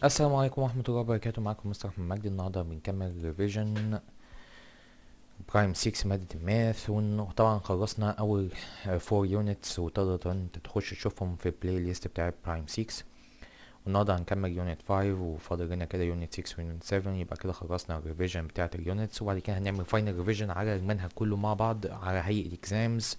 السلام عليكم ورحمة الله وبركاته. معكم مستر أحمد مجدي. النهاردة بنكمل ريفيجن برايم 6 مادة الماث، وطبعا خلصنا أول 4 يونتس وتقدر انت تخش تشوفهم في البلاي ليست بتاع برايم 6. والنهاردة هنكمل يونت 5 وفاضل لنا كده يونت 6 ويونت 7، يبقى كده خلصنا الريفيجن بتاعة اليونتس، وبعد كده هنعمل فاينل ريفيجن على المنهج كله مع بعض على هيئة اكزامز.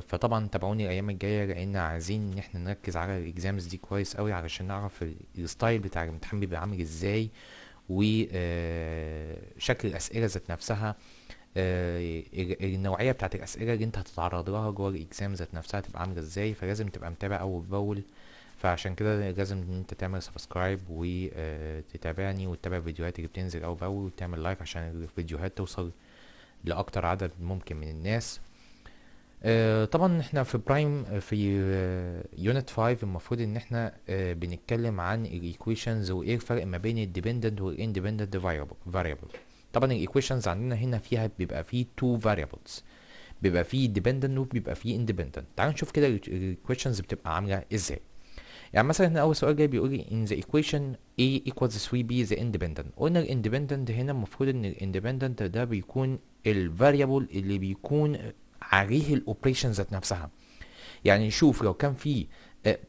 فطبعا تابعوني الايام الجايه، لان عايزين ان احنا نركز على الاكزامز دي كويس قوي علشان نعرف الستايل بتاع الامتحان بيبقى عامل ازاي، وشكل الاسئله ذات نفسها. النوعيه بتاعت الاسئله اللي انت هتتعرض لها جوه الاكزام ذات نفسها تبقى عامله ازاي، فلازم تبقى متابع اول باول. فعشان كده لازم ان انت تعمل سبسكرايب وتتابعني وتتابع الفيديوهات اللي بتنزل اول باول، وتعمل لايك عشان الفيديوهات توصل لاكتر عدد ممكن من الناس. طبعا احنا في برايم في يونت 5 المفروض ان احنا بنتكلم عن الايكويشنز وايه الفرق ما بين الديبندنت والاندبندنت فاريبل. طبعا الايكويشنز عندنا هنا فيها بيبقى فيه تو فاريبلز، بيبقى فيه ديبندنت وبيبقى فيه اندبندنت. تعالوا نشوف كده الايكويشنز بتبقى عامله ازاي. يعني مثلا هنا اول سؤال جاي بيقول لي in the equation a equals 3b the independent. قلنا الاندبندنت هنا المفروض ان الاندبندنت ده بيكون الفاريبل اللي بيكون عليه الاوبريشن ذات نفسها. يعني شوف لو كان في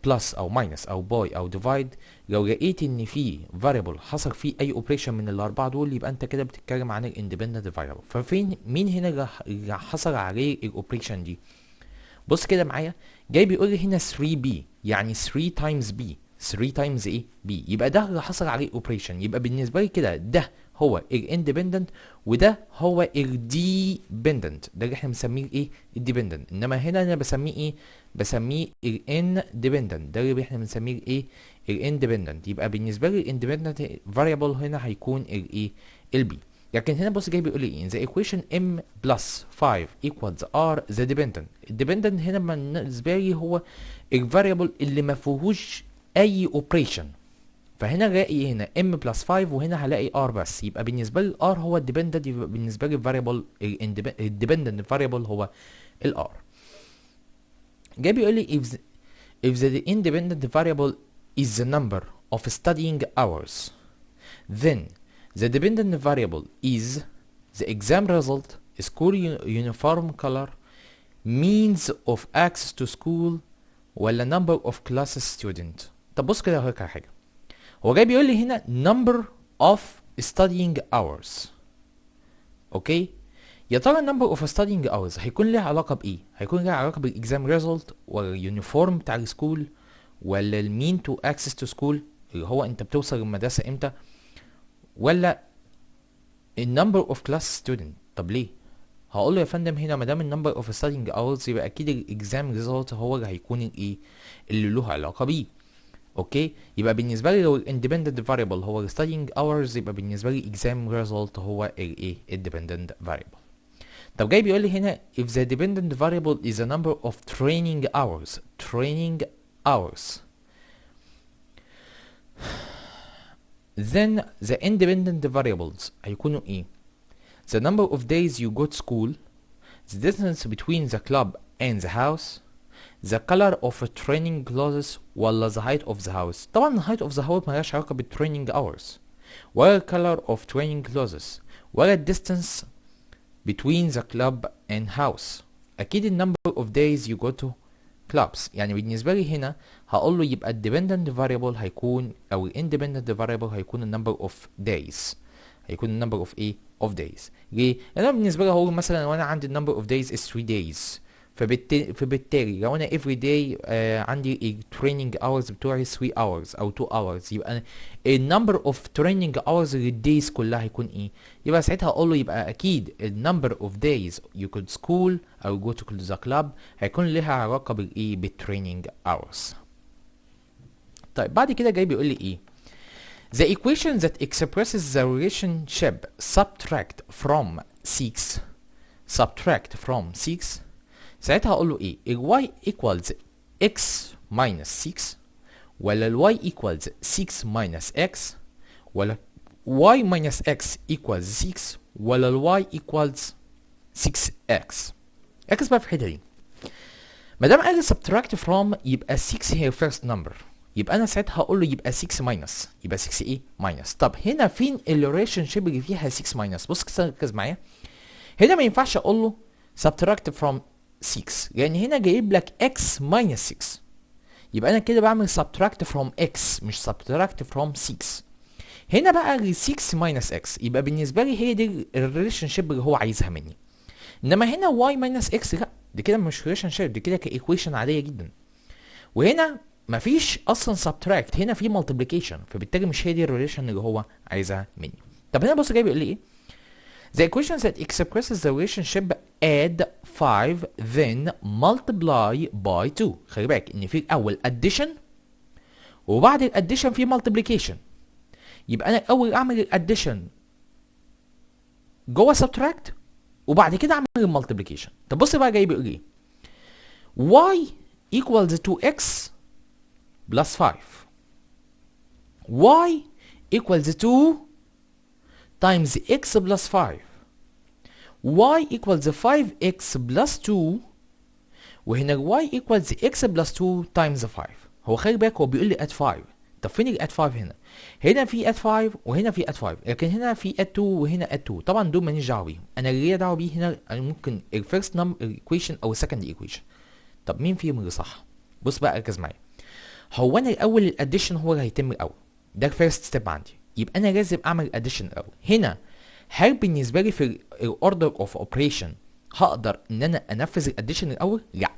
بلس او ماينس او باي او ديفايد، لو لقيت ان في فاريبل حصل فيه اي اوبريشن من الاربعه دول، يبقى انت كده بتتكلم عن الاندبندنت فاريبل. ففين مين هنا اللي حصل عليه الاوبريشن دي؟ بص كده معايا، جاي بيقول لي هنا 3b، يعني 3 تايمز b، 3 تايمز ايه b، يبقى ده اللي حصل عليه اوبريشن. يبقى بالنسبه لي كده ده هو الاندبندنت وده هو الديبندنت، ده اللي احنا بنسميه ايه؟ الديبندنت. انما هنا انا بسميه ايه؟ بسميه الاندبندنت، ده اللي احنا بنسميه ايه؟ الاندبندنت. يبقى بالنسبه لي الاندبندنت فاريبل هنا هيكون الايه؟ البي. لكن هنا بص جاي بيقول لي ايه؟ the equation m plus 5 equals r the dependent. الديبندنت هنا بالنسبه لي هو الفاريبل اللي ما فيهوش اي اوبريشن. فهنا الاقي هنا m plus 5 وهنا هلاقي r بس، يبقى بالنسبه لي r هو الديبندنت، يبقى بالنسبه لي الفاريبل الديبندنت فاريبل هو الr. جاي بيقول لي if the independent variable is the number of studying hours, then the dependent variable is the exam result, school uniform color, means of access to school، ولا number of classes student. طب بص كده هقولك على حاجة. هو جاي بيقول لي هنا number of studying hours. اوكي، يا ترى number of studying hours هيكون لها علاقة بإيه؟ هيكون لها علاقة بالإكزام ريزلت، ولا اليونيفورم بتاع السكول، ولا المين تو اكسس تو سكول اللي هو انت بتوصل المدرسة امتى، ولا النمبر اوف كلاس ستودنت؟ طب ليه؟ هقول له يا فندم هنا ما دام النمبر اوف ستادينج اورز يبقى اكيد الاكزام ريزلت هو اللي هيكون الايه اللي له علاقه بيه. اوكي، يبقى بالنسبه لي لو الاندبندنت فاريبل هو الستادينج اورز، يبقى بالنسبه لي اكزام ريزلت هو الايه الديبندنت فاريبل. طب جاي بيقول لي هنا if the dependent variable is a number of training hours then the independent variables هيكونوا ايه؟ the number of days you go to school, the distance between the club and the house, the color of training clothes، ولا the height of the house. طبعا the height of the house ملهاش علاقة بالtraining hours، ولا color of training clothes، ولا distance between the club and house. أكيد number of days you go to clubs. يعني بالنسبة لي هنا هقول له يبقى dependent variable هيكون أو independent variable هيكون number of days، هيكون number of ايه؟ of days. ليه؟ لأن أنا بالنسبة لي هقول مثلا لو أنا عندي number of days is 3 days، فبالتالي لو أنا every day عندي training hours بتوعي 3 hours أو 2 hours، يبقى number of training hours للdays كلها هيكون ايه؟ يبقى ساعتها هقول له يبقى أكيد number of days you could school أو go to the club هيكون لها علاقة بالإيه؟ بالtraining hours. طيب بعد كده جاي بيقول لي إيه؟ The equation that expresses the relationship subtract from 6 ساعتها هقول له ايه؟ ال y equals x minus 6، ولا ال y equals 6 minus x، ولا y minus x equals 6، ولا ال y equals 6x. ركز بقى في الحته دي. ما دام قال subtract from يبقى 6 هي first number، يبقى انا ساعتها هقول له يبقى 6 ماينس، يبقى 6 ايه ماينس. طب هنا فين الريليشن شيب اللي فيها 6 ماينس؟ بص كده ركز معايا، هنا ما ينفعش اقول له subtract from 6 لان هنا جايب لك x minus 6، يبقى انا كده بعمل subtract from x مش subtract from 6. هنا بقى ال 6 minus x يبقى بالنسبه لي هي دي الريليشن شيب اللي هو عايزها مني. انما هنا y minus x لا، دي كده مش ريليشن شيب، دي كده كايكويشن عاديه جدا. وهنا مفيش اصلا subtract، هنا في multiplication، فبالتالي مش هي دي الريليشن اللي هو عايزها مني. طب هنا بص جاي بيقول لي ايه؟ The equation that expresses the relationship add 5 then multiply by 2. خلي بالك ان في الاول addition وبعد الاديشن في multiplication، يبقى انا الاول اعمل الاديشن جوه subtract وبعد كده اعمل المالتيبليكيشن. طب بص بقى جاي بيقول ايه؟ y equals 2x plus 5. y equals 2 times x plus 5. y equals 5x plus 2 وهنا y equals x plus 2 times 5. هو خلي بالك هو بيقول لي add 5. طب فين ال add 5 هنا؟ هنا في add 5 وهنا في add 5، لكن هنا في add 2 وهنا add 2. طبعا دول ماليش دعوه بيهم، انا اللي ليا دعوه بيه هنا ممكن الفيرست نمبر equation او السكند equation. طب مين فيهم اللي صح؟ بص بقى ركز معايا. هو انا الاول الاديشن هو اللي هيتم الاول، ده الفيرست ستيب عندي، يبقى انا لازم اعمل اديشن الاول. هنا هل بالنسبه لي في الاوردر اوف اوبريشن هقدر ان انا انفذ الاديشن الاول؟ لا،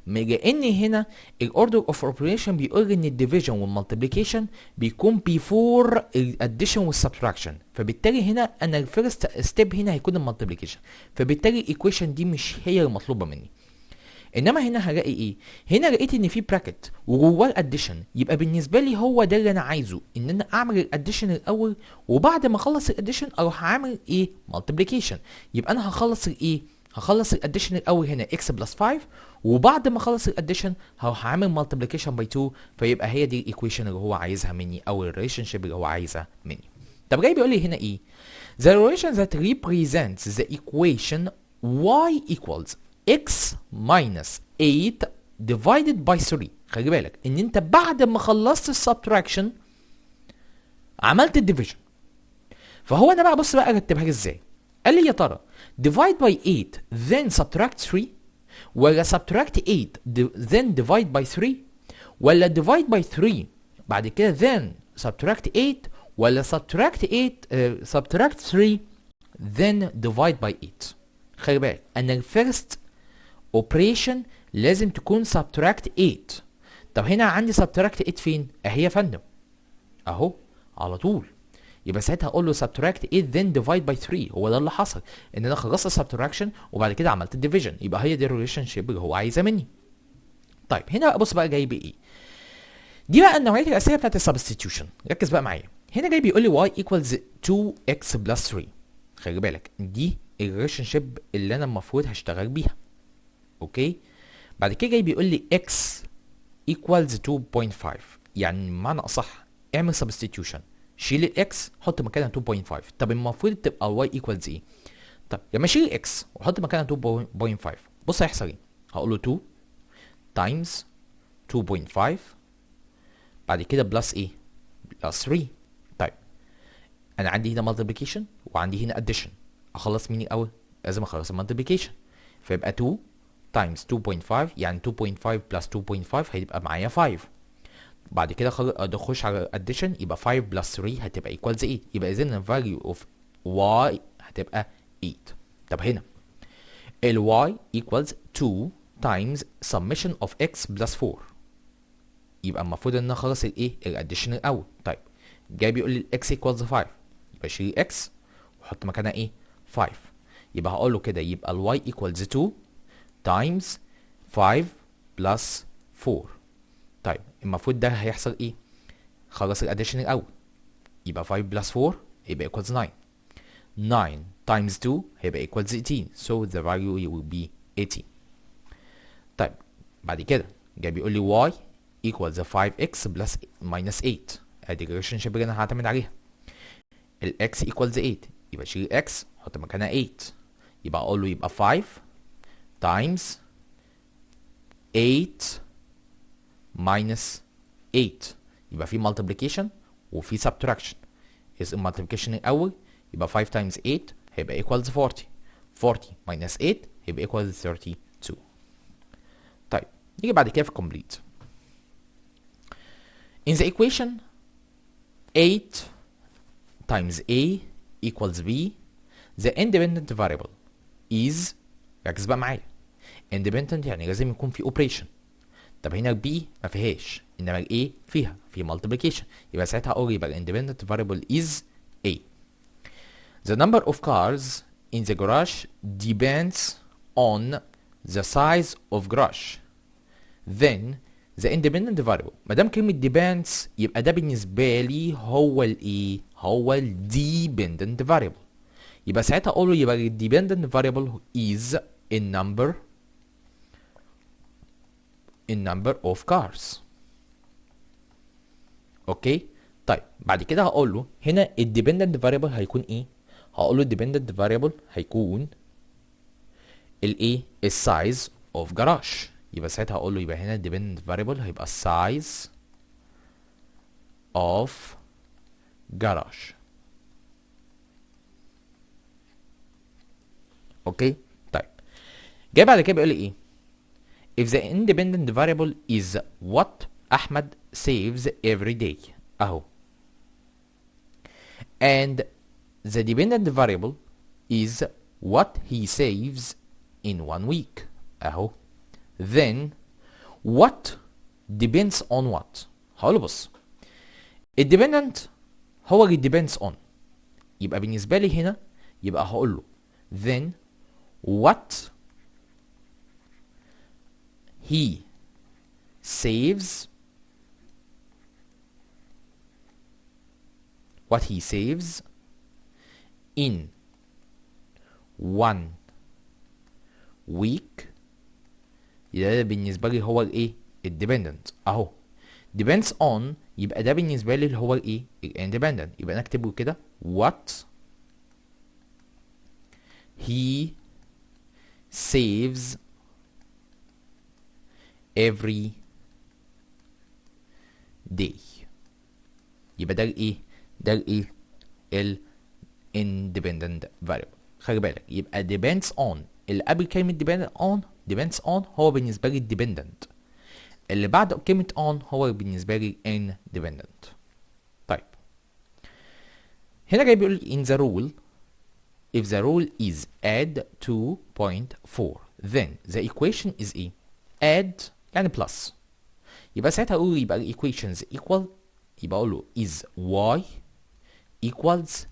لان هنا الاوردر اوف اوبريشن بيقول لي ان الديفيجن والمالتيبليكيشن بيكون بيفور الاديشن والسبتراكشن، فبالتالي هنا انا الفيرست ستيب هنا هيكون المالتيبليكيشن، فبالتالي الايكويشن دي مش هي المطلوبه مني. انما هنا هلاقي ايه؟ هنا لقيت ان في براكت وجواه الاديشن، يبقى بالنسبه لي هو ده اللي انا عايزه، ان انا اعمل الاديشن الاول وبعد ما اخلص الاديشن اروح اعمل ايه؟ مالتيبليكيشن. يبقى انا هخلص الايه؟ هخلص الاديشن الاول هنا x بلس 5 وبعد ما اخلص الاديشن هروح اعمل مالتيبليكيشن باي 2، فيبقى هي دي الايكويشن اللي هو عايزها مني او الريليشن شيب اللي هو عايزها مني. طب جاي بيقول لي هنا ايه؟ The relation that represents the equation y equals x minus 8 divided by 3. خلي بالك ان انت بعد ما خلصت السبتراكشن عملت الديفيجن، فهو انا بقى بص بقى ارتبها لك ازاي. قال لي يا ترى divide by 8 then subtract 3 ولا subtract 8 then divide by 3 ولا divide by 3 بعد كده then subtract 8 ولا subtract 8 subtract 3 then divide by 8. خلي بالك انا الفيرست اوبريشن لازم تكون subtract 8. طب هنا عندي subtract 8 فين؟ اهي يا فندم اهو على طول، يبقى ساعتها اقول له subtract 8 then divide by 3. هو ده اللي حصل، ان انا خلصت subtraction وبعد كده عملت الديفيجن، يبقى هي دي الريليشن شيب اللي هو عايزها مني. طيب هنا بقى بص بقى جاي بايه؟ دي بقى النوعيه الاساسيه بتاعت السبستيتيوشن. ركز بقى معايا، هنا جاي بيقول لي y equals 2x plus 3. خلي بالك دي الريليشن شيب اللي انا المفروض هشتغل بيها. اوكي، بعد كده جاي بيقول لي x equals 2.5، يعني بمعنى اصح اعمل substitution، شيل الاكس حط مكانها 2.5. طب المفروض تبقى y equals ايه؟ طب لما اشيل الاكس واحط مكانها 2.5 بص هيحصل ايه؟ هقول له 2 times 2.5 بعد كده بلس ايه؟ بلس 3. طيب انا عندي هنا multiplication وعندي هنا addition، اخلص مين الاول؟ لازم اخلص المالتيبليكيشن، فيبقى 2 times 2.5 يعني 2.5 plus 2.5 هيبقى معايا 5. بعد كده اخش على addition يبقى 5 plus 3 هتبقى equals 8، يبقى اذا ال value of y هتبقى 8. طب هنا ال y equals 2 times summation of x plus 4، يبقى المفروض ان انا اخلص الايه؟ الاديشن الاول. طيب جاي بيقول لي x equals 5، يبقى اشيل x واحط مكانها ايه؟ 5. يبقى هقول له كده يبقى ال y equals 2 times 5 plus 4. طيب المفروض ده هيحصل ايه؟ خلص الاديشن الاول، يبقى 5 plus 4 يبقى equals 9. 9 times 2 هيبقى equals 18، so the value will be 18. طيب بعد كده جاي بيقول لي y equals 5x plus minus 8، ادي الريليشن شيب اللي انا هعتمد عليها. ال x equals 8 يبقى شيل x حط مكانها 8، يبقى اقول له يبقى 5 times 8 minus 8 يبقى في multiplication وفي subtraction. المالتيبليكيشن الاول يبقى 5 times 8 هيبقى equals 40. 40 minus 8 هيبقى equals 32. طيب نيجي بعد كده في complete. In the equation 8 times A equals B, the independent variable is، ركز بقى معايا، independent يعني لازم يكون في operation. طب هنا B ما فيهاش، انما ال A فيها، في multiplication، يبقى ساعتها اقول يبقى ال independent variable is A. The number of cars in the garage depends on the size of garage. Then the independent variable، ما دام كلمة depends يبقى ده بالنسبة لي هو الايه؟ هو ال dependent variable. يبقى ساعتها اقول له يبقى ال dependent variable is in number of cars. اوكي؟ طيب بعد كده هقول له هنا ال dependent variable هيكون ايه؟ هقول له dependent variable هيكون الايه؟ السايز of garage. يبقى ساعتها هقول له يبقى هنا dependent variable هيبقى size of garage. اوكي؟ طيب جاي بعد كده بيقول لي ايه؟ if the independent variable is what احمد saves every day اهو, and the dependent variable is what he saves in 1 week اهو, then what depends on what. هقول له بص, الديبندنت هو اللي depends on, يبقى بالنسبه لي هنا يبقى هقول له then what he saves, in 1 week. ده بالنسبه لي هو الايه؟ الديبندنت اهو. depends on يبقى ده بالنسبه لي اللي هو الايه؟ الاندبندنت. يبقى انا اكتبه كده what he saves every day. يبقى ده الايه؟ ده الايه؟ ال independent variable. خلي بالك يبقى depends on اللي قبل كلمة depends on هو بالنسبة لي dependent, اللي بعد كلمة on هو بالنسبة لي independent. طيب هنا جاي بيقول in the rule if the rule is add 2.4 then the equation is ايه؟ add يعني plus. يبقى ساعتها اقول يبقى ال equations equal, يبقى اقول له is y equals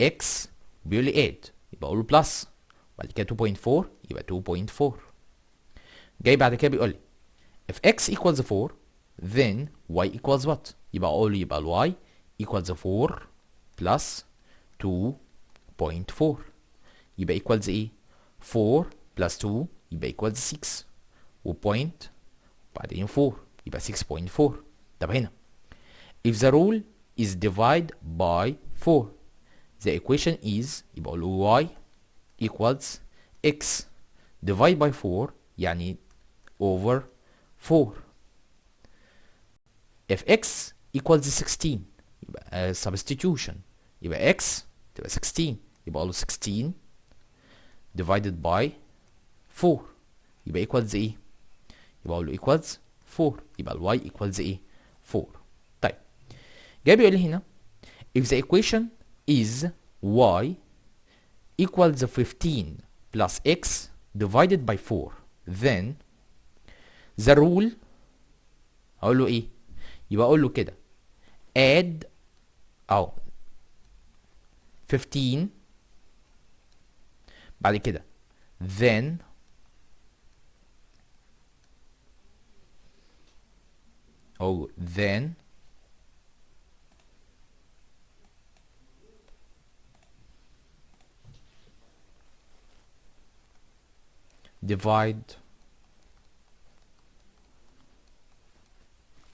x, بيقول لي add يبقى اقول له plus, بعد كده 2.4 يبقى 2.4. جاي بعد كده بيقول لي if x equals 4 then y equals what. يبقى اقول له يبقى ال y equals 4 plus 2.4 يبقى equals ايه؟ 4 plus 2 يبقى equals 6 وبوينت بعدين 4 يبقى 6.4. طب هنا if the rule is divide by 4 the equation is, يبقى اقول له y equals x divide by 4 يعني over 4. if x equals 16 يبقى substitution, يبقى x تبقى 16 يبقى اقول له 16 divided by 4 يبقى equals ايه؟ يبقى اقول له equals 4 يبقى ال y equals ايه؟ 4. طيب جاي بيقول لي هنا if the equation is y equals 15 plus x divided by 4 then the rule, هقول له ايه؟ يبقى اقول له كده add او 15 بعد كده then او then divide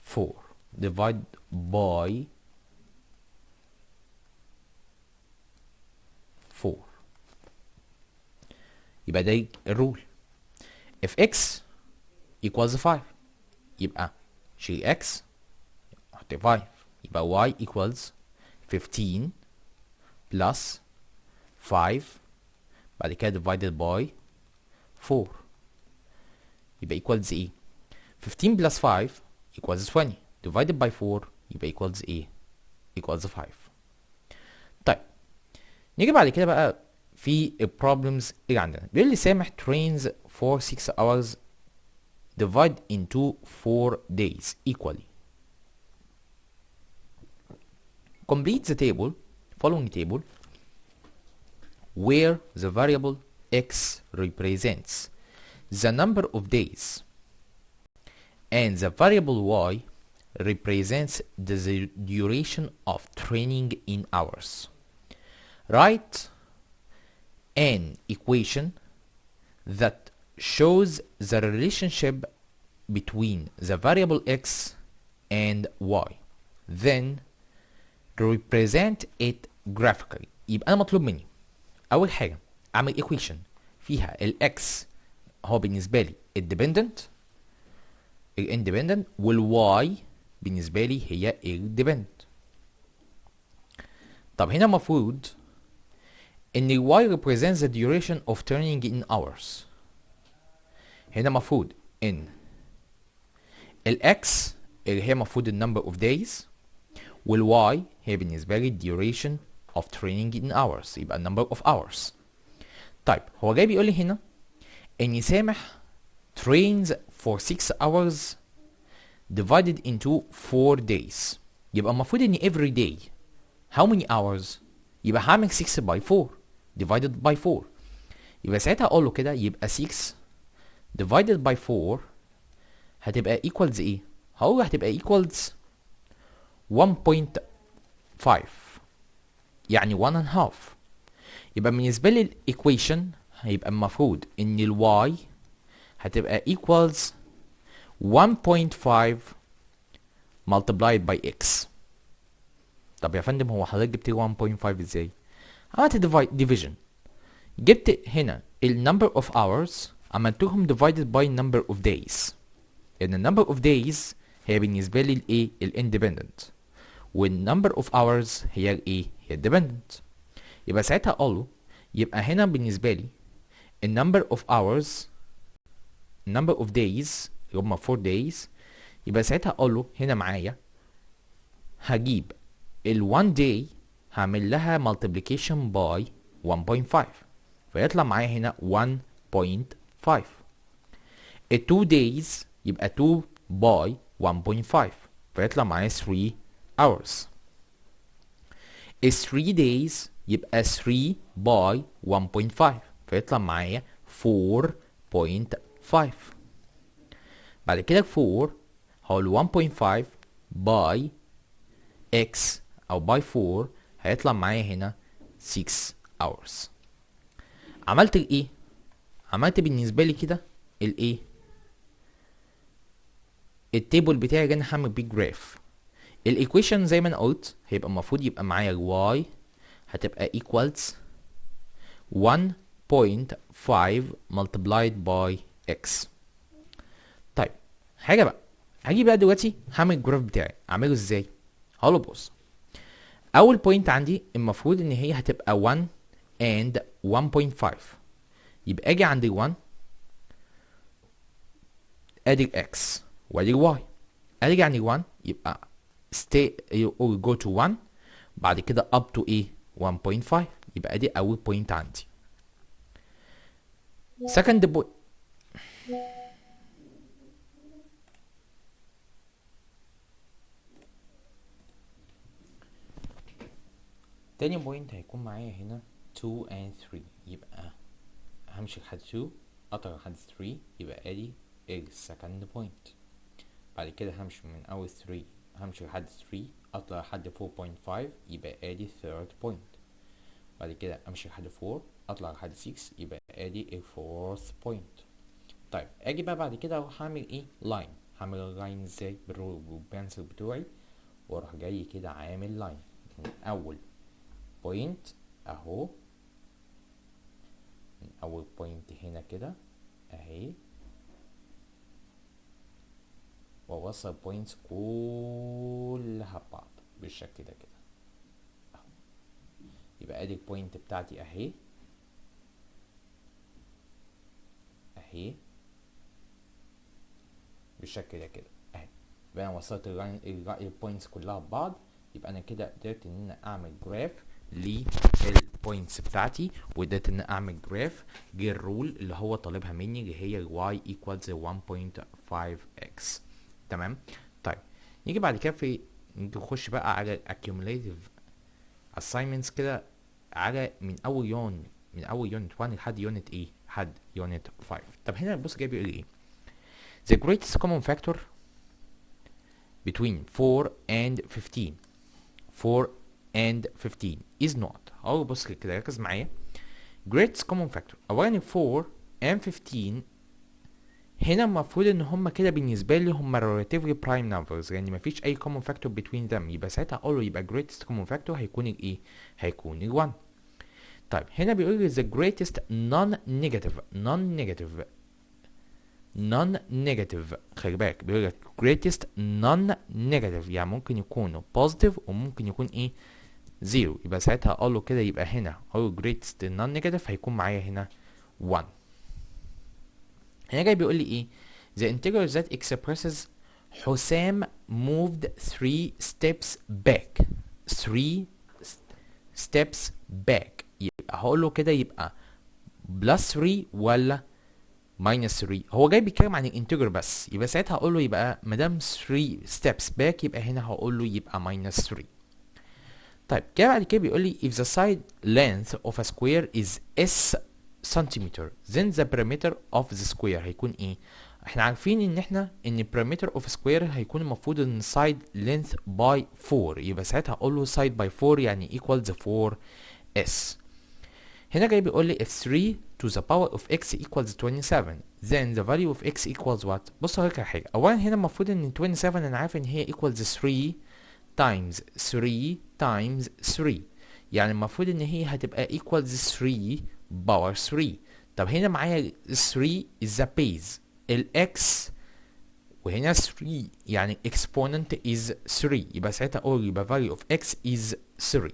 4 divide by 4 يبقى ده الرول. if x equals 5 يبقى شيل x 45. يبقى y equals 15 plus 5 بعد كده divided by 4 يبقى equals ايه؟ 15 plus 5 equals 20 divided by 4 يبقى equals ايه؟ equals 5. طيب نيجي بعد كده بقى في البروبلمز اللي عندنا. بيقول لي سامح trains for 6 hours divide into 4 days equally. Complete the following table where the variable x represents the number of days and the variable y represents the duration of training in hours. Write an equation that shows the relationship between the variable x and y. Then represent it graphically. يبقى أنا مطلوب مني أول حاجة أعمل equation فيها ال x هو بالنسبة لي الديبندنت وال y بالنسبة لي هي الديبندنت. طب هنا المفروض إن ال y represents the duration of turning in hours. هنا المفروض إن ال x اللي هي المفروض ال number of days وال y هي بالنسبة لي duration of training in hours يبقى ال number of hours. طيب هو جاي بيقول لي هنا إن سامح trains for 6 hours divided into 4 days. يبقى المفروض إن every day how many hours؟ يبقى هعمل 6 by 4 divided by 4. يبقى ساعتها أقول له كده يبقى 6 divided by 4 هتبقى equals إيه؟ هقول له هتبقى equals 1.5 يعني 1 and half. يبقى بالنسبة لي الإيكويشن هيبقى المفروض إن ال y هتبقى equals 1.5 multiplied by x. طب يا فندم هو حضرتك جبت 1.5 ازاي؟ عملت division. جبت هنا ال number of hours عملتهم divided by number of days. لأن number of days هي بالنسبة لي الايه؟ الindependent. وال number of hours هي الايه؟ هي dependent. يبقى ساعتها أقوله يبقى هنا بالنسبة لي ال number of hours number of days اللي هما 4 days. يبقى ساعتها أقوله هنا معايا هجيب ال 1 day هعمل لها multiplication by 1.5 فيطلع معايا هنا 1.5. ال 2 days يبقى 2 by 1.5 فيطلع معايا 3 hours. ال 3 days يبقى 3 by 1.5 فيطلع معايا 4.5. بعد كده 4 هو ال 1.5 by x او by 4 هيطلع معايا هنا 6 hours. عملت الايه؟ عملت بالنسبة لي كده الايه؟ التيبل بتاعي اللي انا هعمل بيه جراف. الايكويشن زي ما انا قلت هيبقى المفروض يبقى معايا y هتبقى equals 1.5 multiplied by x. طيب حاجة بقى هاجي بقى دلوقتي هعمل الجراف بتاعي اعمله ازاي؟ هقوله بص اول بوينت عندي المفروض ان هي هتبقى 1 and 1.5 يبقى اجي عند ال 1 ادي ال x وادي ال y. ارجع عند ال 1 يبقى stay or go to 1 بعد كده up to ايه 1.5 يبقى ادي اول بوينت عندي. second point تاني بوينت هيكون معايا هنا 2 and 3 يبقى همشي لحد 2 اطلع لحد 3 يبقى ادي السكند بوينت. بعد كده همشي من اول 3 همشي لحد 3 اطلع لحد 4.5 يبقى ادي third point. بعد كده امشي لحد 4 اطلع لحد 6 يبقى ادي الفورث بوينت. طيب اجي بقى بعد كده اروح اعمل ايه لاين. هعمل اللاين ازاي؟ بالبنسل بتوعي واروح جاي كده عامل لاين من اول بوينت اهو من اول بوينت هنا كده اهي واوصل بوينتس كلها ببعض بالشكل ده كده اهو. يبقى ادي البوينت بتاعتي اهي اهي بالشكل ده كده اهي. يبقى انا وصلت البوينتس كلها ببعض. يبقى انا كده قدرت ان انا اعمل جراف للبوينتس بتاعتي، وقدرت ان انا اعمل جراف للرول اللي هو طالبها مني، اللي هي y equals 1.5x. تمام. طيب نيجي بعد كده نخش بقى على accumulative assignments كده، على من اول يونت 1 لحد يونت ايه، لحد يونت 5. طب هنا بص جاي بيقول ايه؟ the greatest common factor between 4 and 15 is not. اهو بص كده ركز معايا. greatest common factor اولا 4 and 15 هنا المفروض ان هما كده بالنسبه لي هما relatively prime numbers، يعني مفيش اي common factor between them. يبقى ساعتها اقول له يبقى greatest common factor هيكون الايه؟ هيكون ال 1. طيب هنا بيقول لي the greatest non-negative خلي بالك بيقول لك greatest non-negative، يعني ممكن يكون positive وممكن يكون ايه؟ زيرو. يبقى ساعتها اقول له كده يبقى هنا اقول greatest non-negative هيكون معايا هنا 1. هنا جاي بيقول لي ايه؟ the integer that expresses حسام moved 3 steps back. 3 steps back. يبقى هقول له كده يبقى بلس 3 ولا ماينس 3. هو جاي بيتكلم عن الانتجر بس، يبقى ساعتها هقول له يبقى ما دام 3 steps back يبقى هنا هقول له يبقى ماينس 3. طيب كده بعد كده بيقول لي if the side length of a square is s centimeter then the perimeter of the square هيكون ايه؟ احنا عارفين ان perimeter of square هيكون المفروض ان side length by 4. يبقى ساعتها هقول له side by 4 يعني equals 4s. هنا جاي بيقول لي if 3 to the power of x equals 27 then the value of x equals what؟ بص هقولك على حاجة. أولا هنا المفروض إن 27 أنا عارف إن هي equals 3 times 3 times 3، يعني المفروض إن هي هتبقى equals 3 power 3. طب هنا معايا 3 is the base ال x وهنا 3 يعني exponent is 3، يبقى ساعتها أقول يبقى value of x is 3.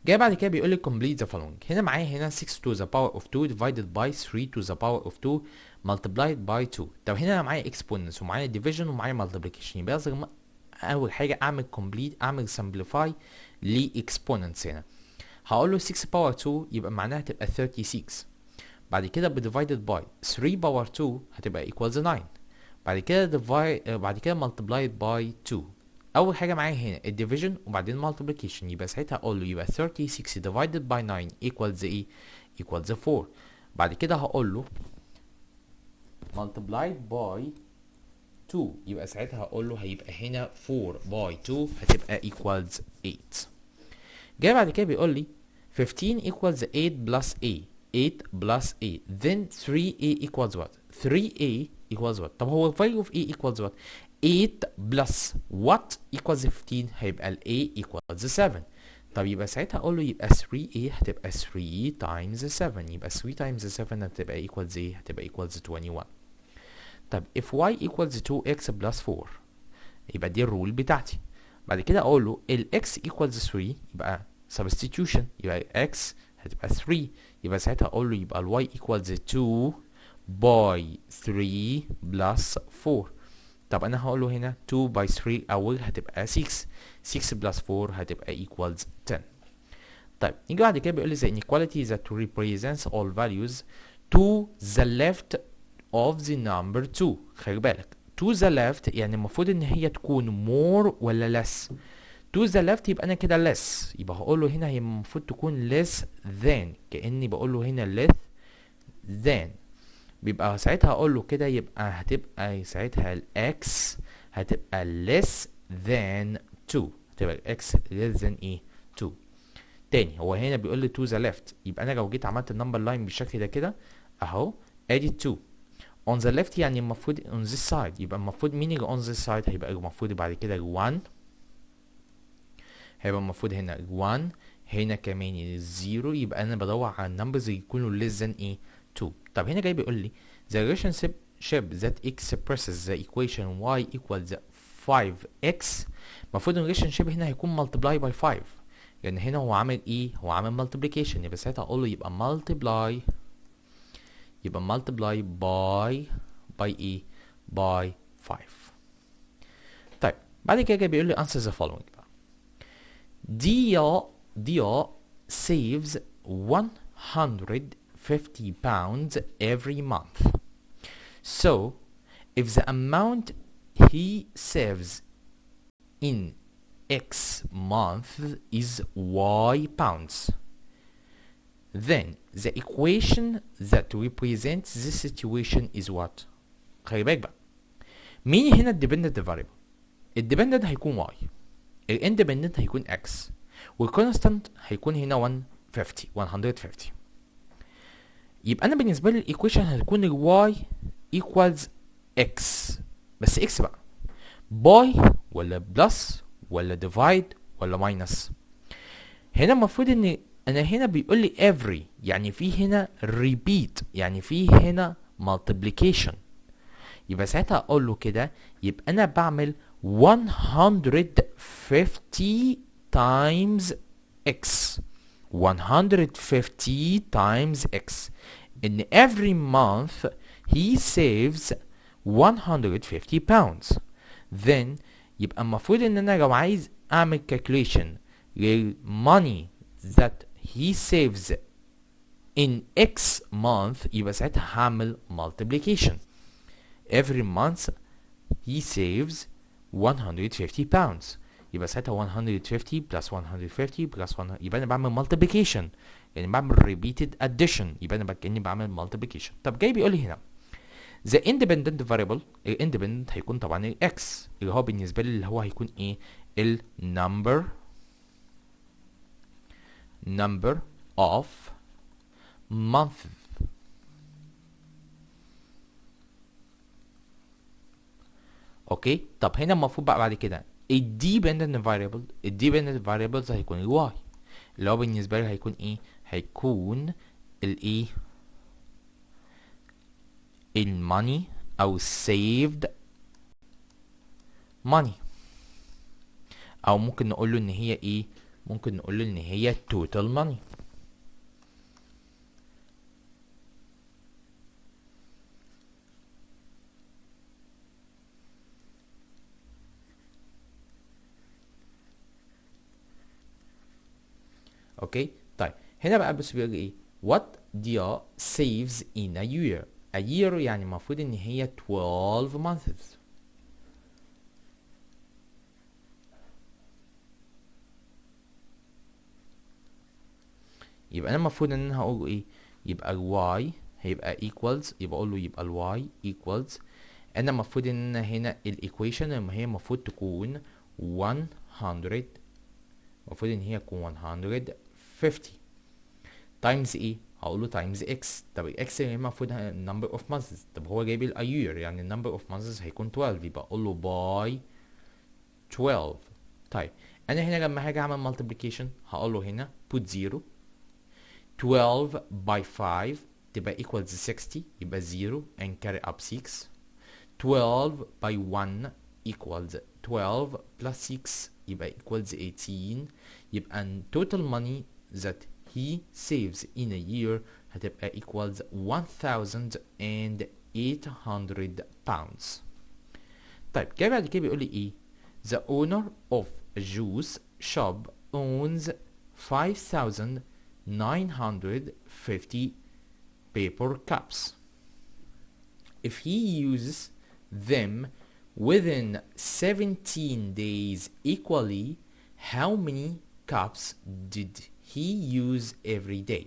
جاي بعد كده بيقول لي complete the following. هنا معايا هنا 6 to the power of 2 divided by 3 to the power of 2 multiplied by 2. طب هنا انا معايا exponents ومعايا division ومعايا multiplication، يبقى لازم اول حاجه اعمل complete اعمل simplify ل exponents. هنا هقول له 6 power 2 يبقى معناها تبقى 36. بعد كده divided by 3 power 2 هتبقى equals 9. بعد كده بعد كده multiplied by 2. اول حاجه معايا هنا الديفيجن وبعدين multiplication، يبقى ساعتها اقول له يبقى 36 divided by 9 equals ايه؟ equals 4. بعد كده هقول له multiplied by 2، يبقى ساعتها هقول له هيبقى هنا 4 by 2 هتبقى equals 8. جاي بعد كده بيقول لي 15 equals 8 plus a 8 plus a then 3a equals what؟ 3a equals what؟ طب هو value of a equals what؟ 8 plus what equals 15 هيبقى ال a equals 7. طب يبقى ساعتها اقول له يبقى 3a هتبقى 3 times 7، يبقى 3 times 7 هتبقى equals ايه؟ هتبقى equals 21. طب if y equals 2x plus 4 يبقى دي الرول بتاعتي. بعد كده اقول له ال x equals 3 يبقى substitution، يبقى x هتبقى 3، يبقى ساعتها اقول له يبقى ال y equals 2 by 3 plus 4. طب انا هقول له هنا 2 by 3 اول هتبقى 6 plus 4 هتبقى equals 10. طيب نيجي بعد كده بيقول لي the inequality that represents all values to the left of the number 2. خلي بالك to the left يعني المفروض ان هي تكون more ولا less. to the left يبقى انا كده less، يبقى هقول له هنا هي المفروض تكون less than، كأني بقول له هنا less than. بيبقى ساعتها اقول له كده يبقى هتبقى ساعتها الاكس هتبقى less than 2، هتبقى الاكس less than ايه؟ 2. تاني هو هنا بيقول لي to the left، يبقى انا لو جيت عملت النمبر لاين بالشكل ده كده اهو ادي 2 on the left يعني المفروض on this side، يبقى المفروض مين اللي on this side؟ هيبقى المفروض بعد كده 1، هيبقى المفروض هنا 1 هنا كمان 0، يبقى انا بدور على النمبرز اللي يكونوا less than ايه؟ 2. طب هنا جاي بيقول لي the relationship relationship that expresses the equation y equals 5x. المفروض ال relationship هنا هيكون multiply by 5، لأن هنا هو عامل ايه؟ هو عامل multiplication، يبقى ساعتها أقول له يبقى multiply by ايه؟ by 5. طيب بعد كده بيقول لي answer the following بقى. Dia saves 150 pounds every month. So if the amount he saves in X month is Y pounds, then the equation that represents this situation is what? خلي بالك بقى، مين هنا الديبندنت فاريبل؟ الديبندنت هيكون Y، الاندبندنت هيكون X، والكونستانت هيكون هنا 150. يبقى انا بالنسبه لي الايكويشن هتكون ال y equals x، بس x بقى باي ولا بلس ولا ديفايد ولا ماينس؟ هنا المفروض ان انا هنا بيقول لي every، يعني في هنا repeat، يعني في هنا multiplication، يبقى ساعتها اقول له كده، يبقى انا بعمل 150 times x، 150 times x. In every month he saves 150 pounds. Then يبقى المفروض ان انا لو عايز اعمل calculation للmoney that he saves in x month، يبقى ساعتها هعمل multiplication. Every month he saves 150 pounds، يبقى ساعتها 150 plus 150 plus 100، يبقى انا بعمل multiplication، يعني بعمل repeated addition، يبقى انا كأني بعمل multiplication. طب جاي بيقول لي هنا the independent variable، ال independent هيكون طبعا ال x، اللي هو بالنسبه لي اللي هو هيكون ايه؟ ال number of months. اوكي، طب هنا المفروض بقى بعد كده الديبندنت variables هيكون ال y، اللي هو بالنسبه لي هيكون ايه؟ هيكون الايه؟ الماني او saved money، او ممكن نقول له ان هي ايه؟ ممكن نقول له ان هي total money. اوكي، طيب هنا بقى بس بيقول ايه؟ what Dia saves in a year. a year يعني المفروض ان هي 12 months. يبقى انا المفروض ان انا هقول ايه؟ يبقى ال y هيبقى equals، يبقى اقول له يبقى ال y equals، انا المفروض ان انا هنا الايكويشن لما هي المفروض تكون 100، المفروض ان هي تكون 150 تايمز ايه؟ هقول له تايمز اكس. طب الاكس اللي هي المفروض number of months، طب هو جايب لي year يعني number of months هيكون 12، يبقى اقول له باي 12. طيب انا هنا لما هاجي اعمل multiplication هقول له هنا put 0، 12 by 5 تبقى equals 60، يبقى 0 and carry up 6. 12 by 1 equals 12 plus 6 يبقى equals 18. يبقى total money that he saves in a year هتبقى equals 1800 pounds. طيب جاي بعد كده بيقول لي ايه؟ The owner of a juice shop owns 5950 paper cups. If he uses them within 17 days equally, how many cups did he use every day?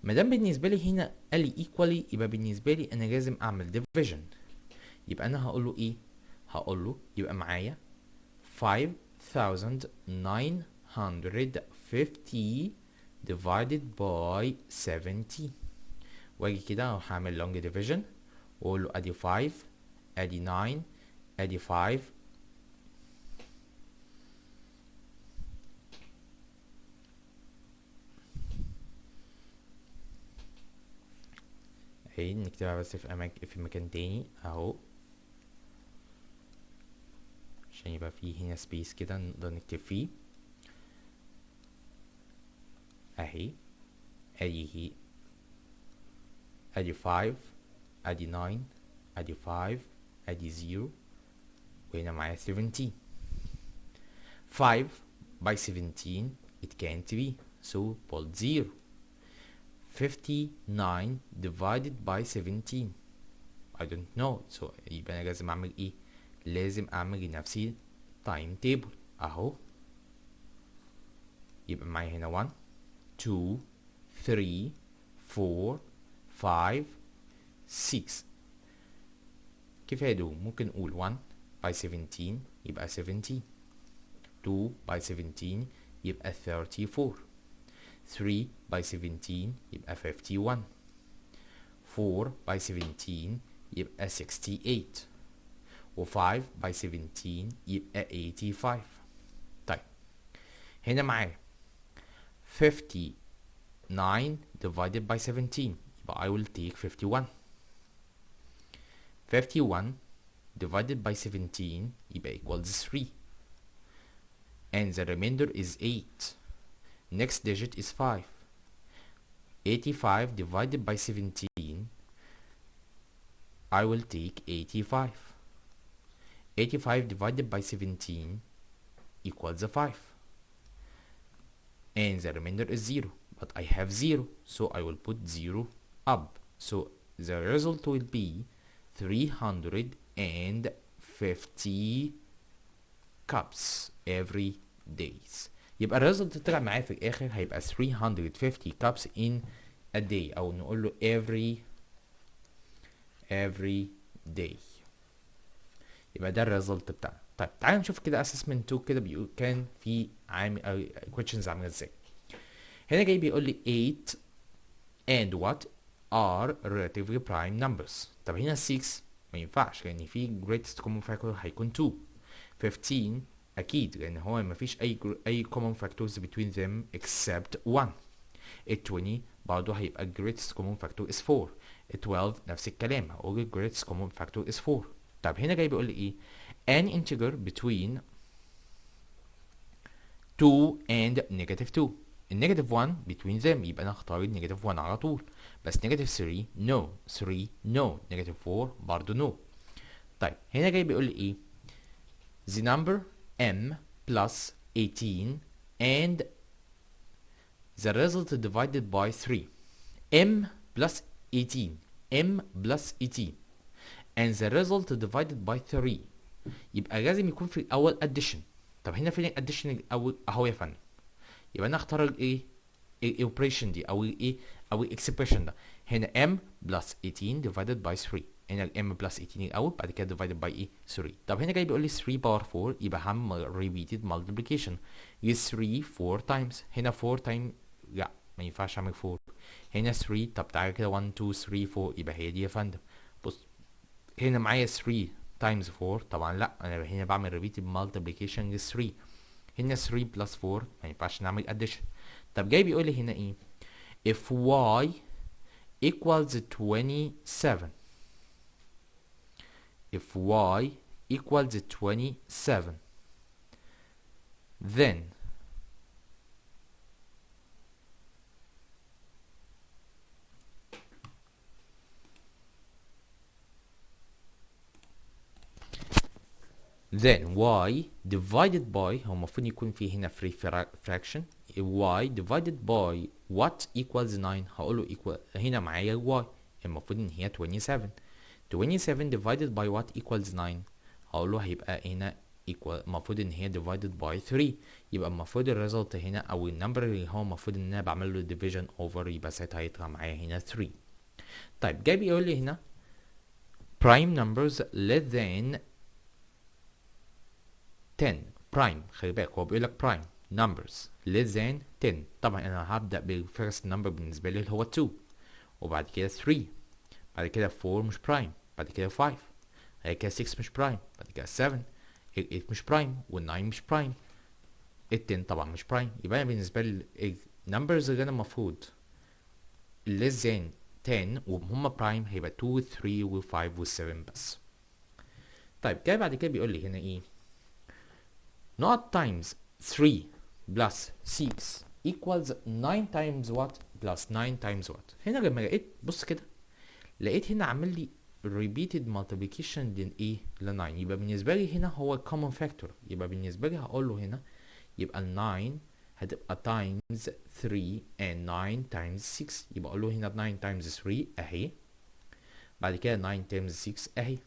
مادام بالنسبة لي هنا قال لي equally، يبقى بالنسبة لي أنا لازم أعمل division. يبقى أنا هقول له إيه؟ هقول له يبقى معايا 5950 divided by 17، واجي كده هعمل long division واقول له ادي 5 ادي 9 ادي 5 ادي اهي نكتبها بس في مكان تاني اهو، عشان يبقى فيه هنا سبيس كده نقدر نكتب فيه. اهي ادي 5 ادي 9 ادي 5 ادي 0 وهنا معايا 17. 5 by 17 it can't be, so put 0. 59 divided by 17 I don't know, so يبقى انا لازم اعمل ايه؟ لازم اعمل لنفسي تايم تيبل اهو. يبقى معايا هنا 1 2 3 4 5 6. كفاية دول. ممكن نقول 1 by 17 يبقى 70، 2 by 17 يبقى 34، 3 by 17 يبقى 51، 4 by 17 يبقى 68، و 5 by 17 يبقى 85. طيب هنا معايا 59 divided by 17 يبقى I will take 51. 51 divided by 17 يبقى equals 3 and the remainder is 8. Next digit is 5. 85 divided by 17 I will take 85. 85 divided by 17 equals 5 and the remainder is 0, but I have 0, so I will put 0 up, so the result will be 350 cups every days. يبقى الريزلت طلع معايا في الاخر هيبقى 350 cups in a day، او نقول له every day. يبقى ده الريزلت بتاعنا. طيب تعالى نشوف كده assessment 2 كده بيقول كان في عامل او questions عامله ازاي. هنا جاي بيقول لي 8 and what are relatively prime numbers. طب هنا 6 ما ينفعش لان في greatest common factor هيكون 2. 15 اكيد لان هو ما فيش اي common factors between them except 1. 20 برضه هيبقى greatest common factor is 4. 12 نفس الكلام هقول greatest common factor is 4. طب هنا جاي بيقول لي ايه؟ an integer between 2 and negative 2. النيجاتيف 1 between them يبقى انا هختار النيجاتيف 1 على طول، بس نيجاتيف 3 no، 3 no، نيجاتيف 4 برضه no. طيب هنا جاي بيقول لي ايه؟ the number m plus 18 and the result divided by 3. m plus 18 m plus 18 and the result divided by 3 يبقى لازم يكون في الاول addition. طب هنا فين الاديشن الاول؟ اهو يا فندم. يبقى انا اختار الايه؟ الاوبريشن دي او الايه؟ او الاكسبريشن ده. هنا m plus 18 divided by 3. هنا ال m plus 18 الاول بعد كده divided by ايه؟ 3. طب هنا جاي بيقول لي 3 باور 4 يبقى هعمل repeated multiplication. ي 3 4 times. هنا 4 times لا ما ينفعش اعمل 4. هنا 3. طب تعالى كده 1 2 3 4 يبقى هي دي يا فندم. بص هنا معايا 3 times 4 طبعا لا انا هنا بعمل repeated multiplication ل 3. هنا 3 plus 4 ما ينفعش نعمل addition. طب جاي بيقول لي هنا ايه؟ if y equals 27 if y equals 27 then y divided by هو المفروض يكون في هنا free fraction y divided by what equals 9. هقول له equal هنا معايا y المفروض ان هي 27. 27 divided by what equals 9 هقول له هيبقى هنا equal المفروض ان هي divided by 3. يبقى المفروض الريزلت هنا او النمبر اللي هو المفروض ان انا بعمل له division over يبقى ساعتها هيطلع معايا هنا 3. طيب جاي بيقول لي هنا prime numbers less than 10. prime خلي بالك هو بيقول لك prime numbers less than 10. طبعا انا هبدأ بالفيرست نمبر بالنسبة لي اللي هو 2 وبعد كده 3 بعد كده 4 مش prime بعد كده 5 بعد كده 6 مش prime بعد كده 7 ال 8 مش prime وال 9 مش prime ال 10 طبعا مش prime. يبقى انا بالنسبة لي النمبرز اللي انا المفروض less than 10 وهم برايم هيبقى 2 3 و5 و7 بس. طيب جاي بعد كده بيقول لي هنا ايه؟ not times 3 plus 6 equals 9 times what plus 9 times what. هنا لما لقيت بص كده لقيت هنا عامل لي repeated multiplication للايه؟ ل 9. يبقى بالنسبه لي هنا هو common factor. يبقى بالنسبه لي هقول له هنا يبقى ال 9 هتبقى times 3 and 9 times 6. يبقى اقول له هنا 9 times 3 اهي، بعد كده 9 times 6 اهي.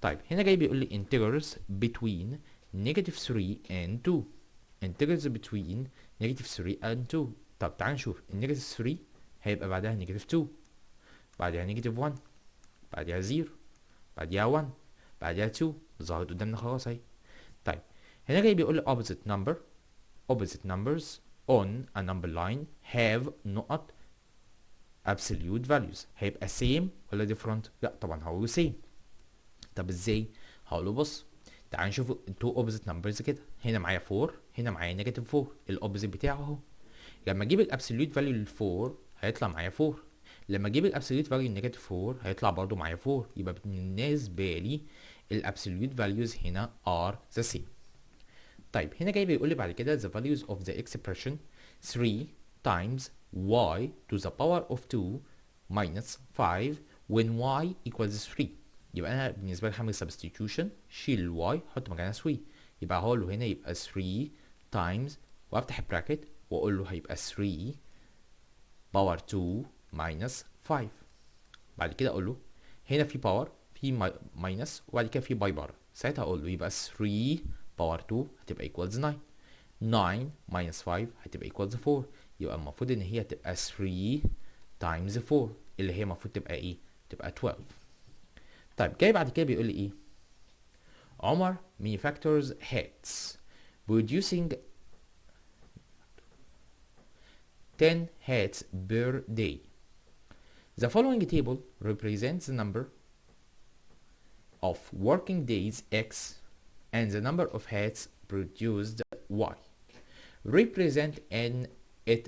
طيب هنا جاي بيقول لي integers between negative 3 and 2. integers between negative 3 and 2. طب تعال نشوف النيجاتيف 3 هيبقى بعدها نيجاتيف 2، بعدها نيجاتيف 1، بعدها 0، بعدها 1، بعدها 2. ظهرت قدامنا خلاص اهي. طيب هنا جاي بيقول لي opposite numbers on a number line have not absolute values. هيبقى same ولا different؟ لا طبعا هقوله same. طب ازاي؟ هقوله بص تعال نشوف two opposite numbers كده. هنا معايا 4، هنا معايا نيجاتيف 4. الاوبوزيت بتاعه اهو. لما اجيب الابسوليوت فاليو لل 4 هيطلع معايا 4، لما اجيب الابسوليوت فاليو للنيجاتيف 4 هيطلع برضو معايا 4. يبقى بالنسبه لي الابسوليوت فاليوز هنا are the same. طيب هنا جاي بيقول لي بعد كده the values of the expression 3 times y to the power of 2 minus 5 when y equals 3. يبقى انا بالنسبه لي هعمل substitution، شيل الواي حط مكانها 3. يبقى هقول له هنا يبقى 3 times وافتح البراكت واقول له هيبقى 3 باور 2 minus 5. بعد كده اقول له هنا في باور في ماينس وبعد كده في باي بار. ساعتها اقول له يبقى 3 باور 2 هتبقى equals 9. 9 minus 5 هتبقى equals 4. يبقى المفروض ان هي تبقى 3 times 4 اللي هي المفروض تبقى ايه؟ تبقى 12. طيب جاي بعد كده بيقول لي ايه؟ عمر manufactures hats producing 10 hats per day. The following table represents the number of working days X and the number of hats produced Y. Represent it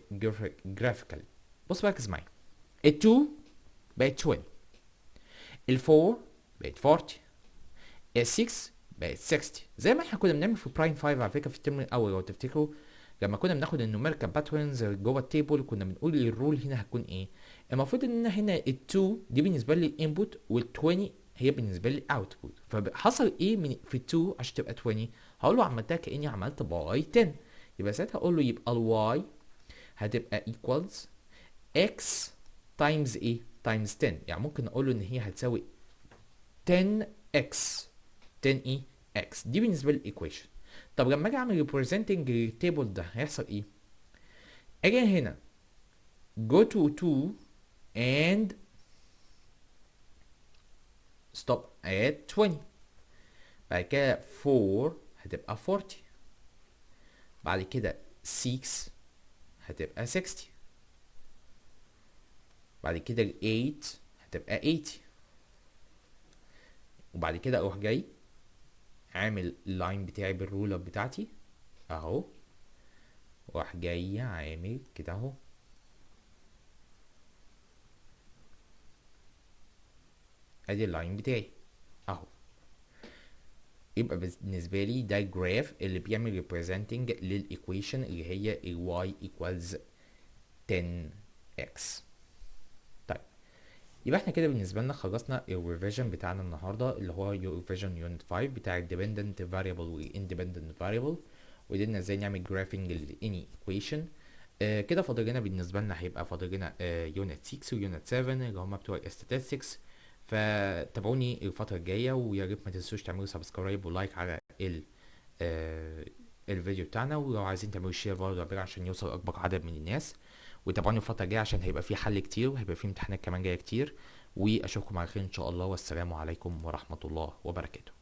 graphically. بص ركز معايا. ال 2 بقت 20، ال 4 بقت 40، ال 6 بقت 60. زي ما احنا كنا بنعمل في برايم 5 على فكره في الترم الاول لو تفتكروا، لما كنا بناخد النوميريكال باترنز جوه التيبل كنا بنقول الرول هنا هتكون ايه؟ المفروض ان هنا ال 2 دي بالنسبه لي الانبوت وال 20 هي بالنسبه لي اوتبوت. فحصل ايه من في ال 2 عشان تبقى 20؟ هقول له عملتها كاني عملت باي 10. يبقى ساعتها اقول له يبقى الواي هتبقى equals x تايمز ايه؟ تايمز 10. يعني ممكن اقول له ان هي هتساوي 10x 10 ايه؟ x. دي بالنسبه لي الايكويشن. طب لما اجي اعمل ريبريزنتنج التيبل ده هيحصل ايه؟ اجي هنا go to 2 and stop at 20. بعد كده 4 هتبقى 40، بعد كده 6 هتبقى 60، بعد كده 8 هتبقى 80، وبعد كده اروح جاي عامل اللاين بتاعي بالرولر بتاعتي اهو، واروح جاي عامل كده اهو. ادي اللاين بتاعي اهو. يبقى بالنسبه لي ده الجراف اللي بيعمل ريبريزنتنج للايكويشن اللي هي y equals 10x. طيب يبقى احنا كده بالنسبه لنا خلصنا الريفيجن بتاعنا النهارده اللي هو ريفيجن يونت 5 بتاع الديبندنت فاريبل والاندبندنت فاريبل، وقدرنا ازاي نعمل جرافنج لاني ايكويشن. كده فاضل لنا بالنسبه لنا هيبقى فاضل لنا يونت 6 ويونت 7 اللي هم بتوع statistics. فتابعوني الفتره الجايه، ويا ريت ما تنسوش تعملوا سبسكرايب ولايك على الفيديو بتاعنا، ولو عايزين تعملوا شير برضه عشان يوصل اكبر عدد من الناس. وتابعوني الفتره الجايه عشان هيبقى في حل كتير وهيبقى في امتحانات كمان جايه كتير. واشوفكم على خير ان شاء الله، والسلام عليكم ورحمه الله وبركاته.